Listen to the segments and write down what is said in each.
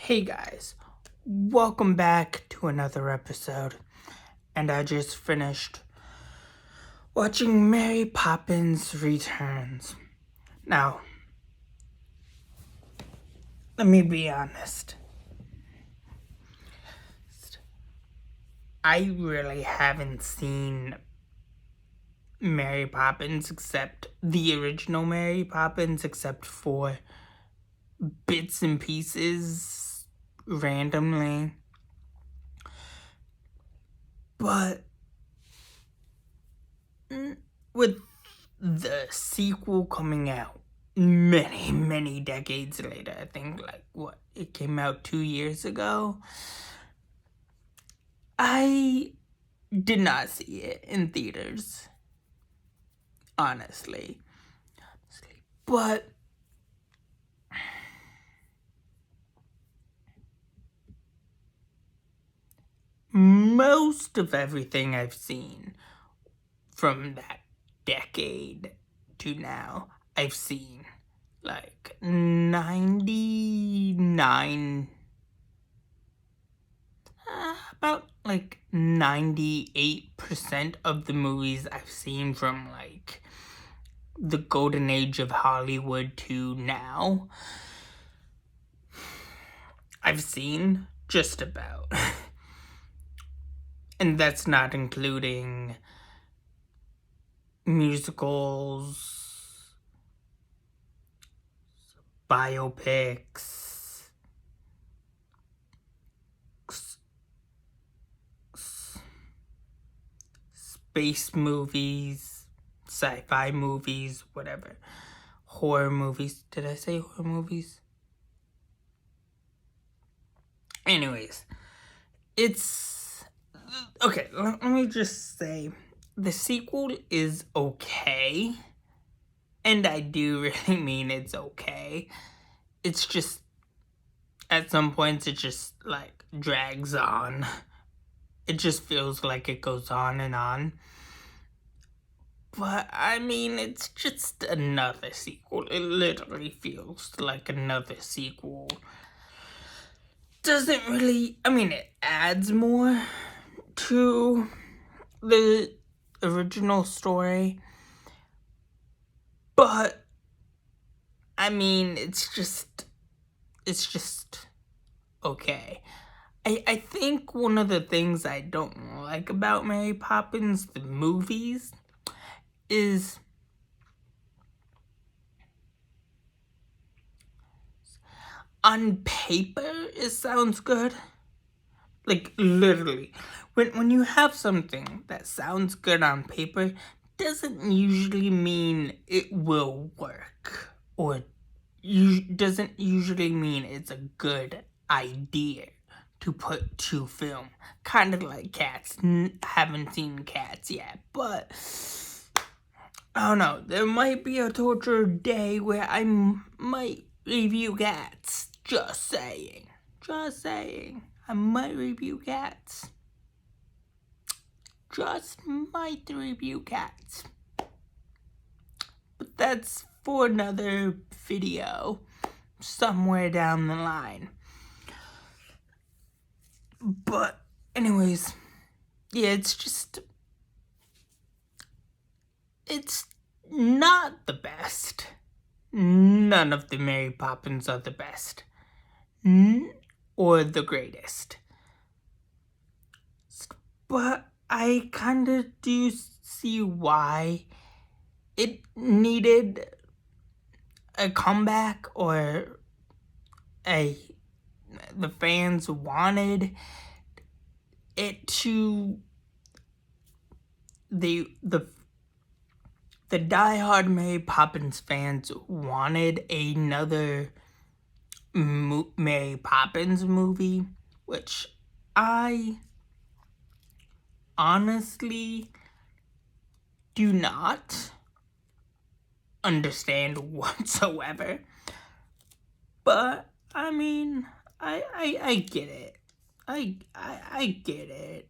Hey guys, welcome back to another episode, and I just finished watching Mary Poppins Returns. Now, let me be honest. I really haven't seen Mary Poppins except the original Mary Poppins, except for bits and pieces randomly. But with the sequel coming out many decades later, I think it came out 2 years ago, I did not see it in theaters, honestly. But most of everything I've seen from that decade to now, I've seen like 99, about like 98% of the movies I've seen from like the golden age of Hollywood to now, I've seen just about. And that's not including musicals, biopics, space movies, sci-fi movies, whatever. Horror movies. Did I say horror movies? Anyways, it's... okay, let me just say, the sequel is okay. And I do really mean it's okay. It's just, at some points, it just, like, drags on. It just feels like it goes on and on. But, I mean, it's just another sequel. It literally feels like another sequel. Doesn't really, I mean, it adds more to the original story. But, I mean, it's just okay. I think one of the things I don't like about Mary Poppins, the movies, is on paper it sounds good. Like, literally. When you have something that sounds good on paper, doesn't usually mean it will work. Or doesn't usually mean it's a good idea to put to film. Kind of like Cats. Haven't seen Cats yet, but I don't know. There might be a tortured day where I might review Cats. Just saying. I might review Cats. Just might review Cats. But that's for another video somewhere down the line. But anyways, yeah, it's not the best. None of the Mary Poppins are the best. Or the greatest. But I kind of do see why it needed a comeback, or the fans wanted it to, the diehard Mary Poppins fans wanted another Mary Poppins movie, which I honestly do not understand whatsoever. But I mean, I get it. I get it.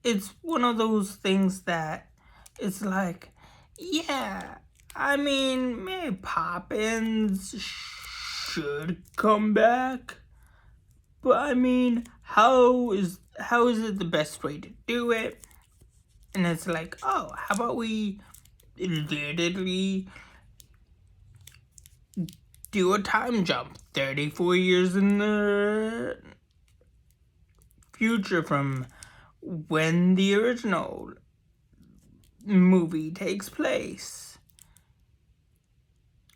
It's one of those things that it's like, yeah, I mean, Mary Poppins, should come back. But I mean, how is it the best way to do it? And it's like, oh, how about we literally do a time jump 34 years in the future from when the original movie takes place.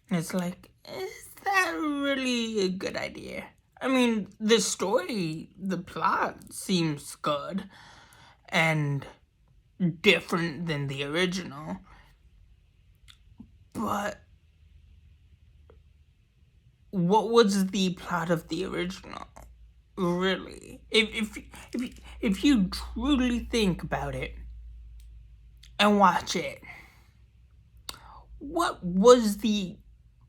And it's like, is that really a good idea? I mean, the story, the plot seems good and different than the original, but what was the plot of the original? Really, if you truly think about it and watch it, what was the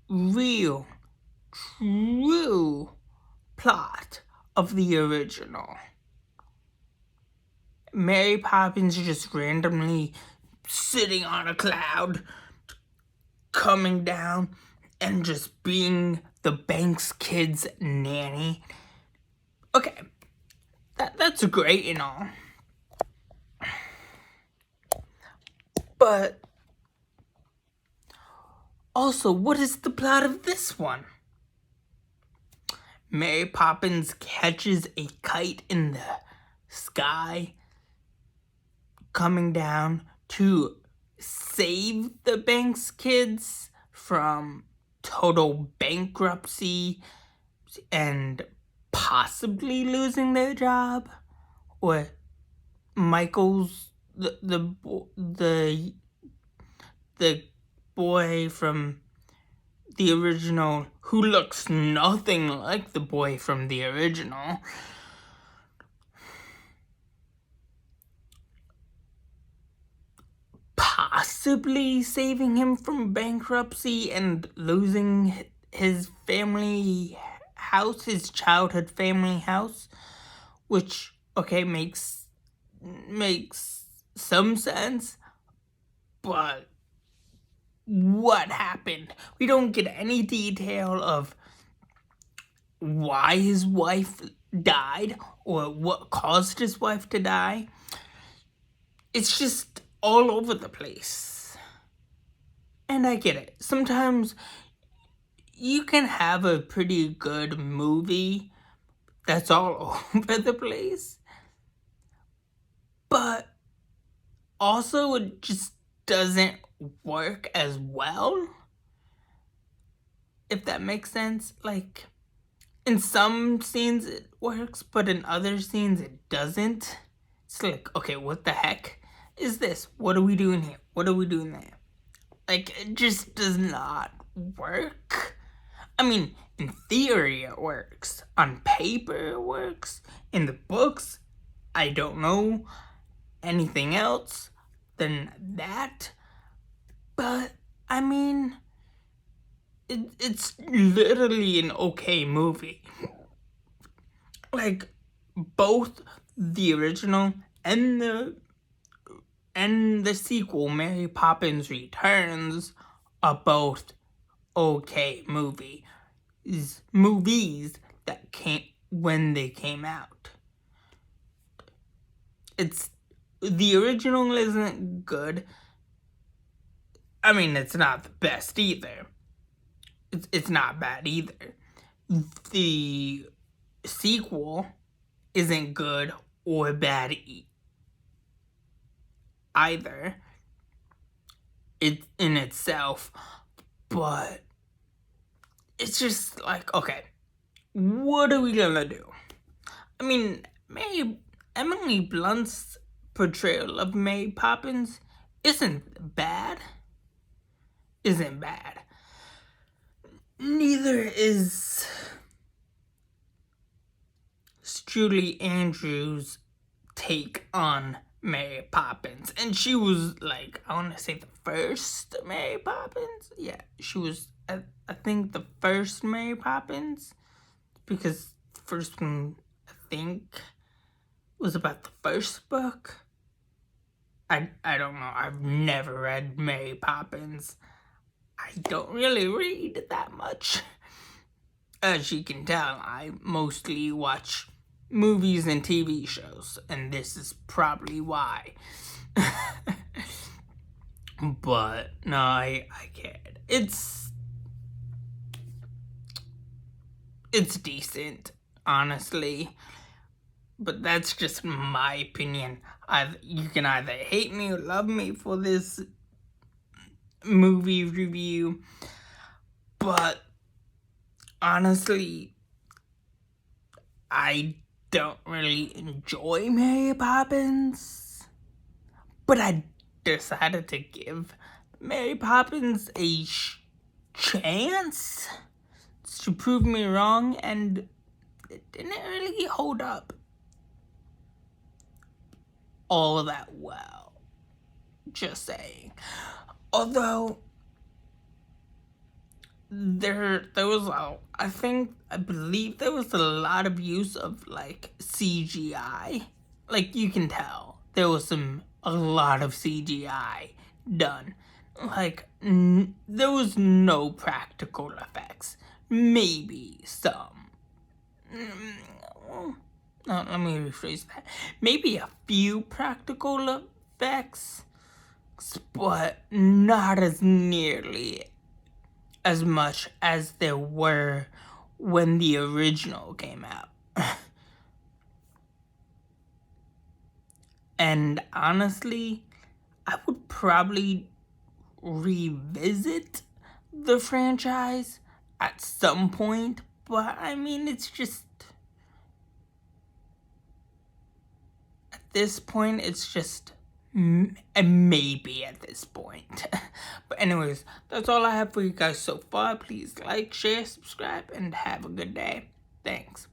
real, true plot of the original? Mary Poppins just randomly sitting on a cloud, coming down, and just being the Banks kid's nanny. Okay, that's great and all. But also, what is the plot of this one? Mary Poppins catches a kite in the sky, coming down to save the Banks kids from total bankruptcy and possibly losing their job, or Michael's the boy from the original, who looks nothing like the boy from the original, possibly saving him from bankruptcy and losing his family house, his childhood family house, which, okay, makes some sense, but what happened? We don't get any detail of why his wife died or what caused his wife to die. It's just all over the place. And I get it. Sometimes you can have a pretty good movie that's all over the place, but also it just doesn't work as well, if that makes sense. Like, in some scenes it works, but in other scenes it doesn't. It's like, okay, what the heck is this? What are we doing here? What are we doing there? Like, it just does not work. I mean, in theory it works. On paper it works. In the books, I don't know anything else than that. But, I mean, it's literally an okay movie. Like, both the original and the sequel, Mary Poppins Returns, are both okay movies that came when they came out. The original isn't good. I mean, it's not the best either. It's not bad either. The sequel isn't good or bad either. It's in itself, but it's just like, okay, what are we gonna do? I mean, Emily Blunt's portrayal of Mary Poppins isn't bad. Neither is Julie Andrews' take on Mary Poppins. And she was, like, I want to say the first Mary Poppins. Yeah, she was, I think, the first Mary Poppins. Because the first one, I think, was about the first book. I don't know. I've never read Mary Poppins. I don't really read that much. As you can tell, I mostly watch movies and TV shows, and this is probably why. But no, I can't. It's decent, honestly. But that's just my opinion. You can either hate me or love me for this movie review. But honestly, I don't really enjoy Mary Poppins. But I decided to give Mary Poppins a chance to prove me wrong, and it didn't really hold up all that well. Just saying. Although there was I believe there was a lot of use of like CGI. Like you can tell there was a lot of CGI done. Like there was no practical effects. Maybe some. No, let me rephrase that. Maybe a few practical effects, but not as nearly as much as there were when the original came out. And honestly, I would probably revisit the franchise at some point, but I mean, it's just. At this point, it's just a maybe at this point. But anyways, that's all I have for you guys so far. Please like, share, subscribe, and have a good day. Thanks.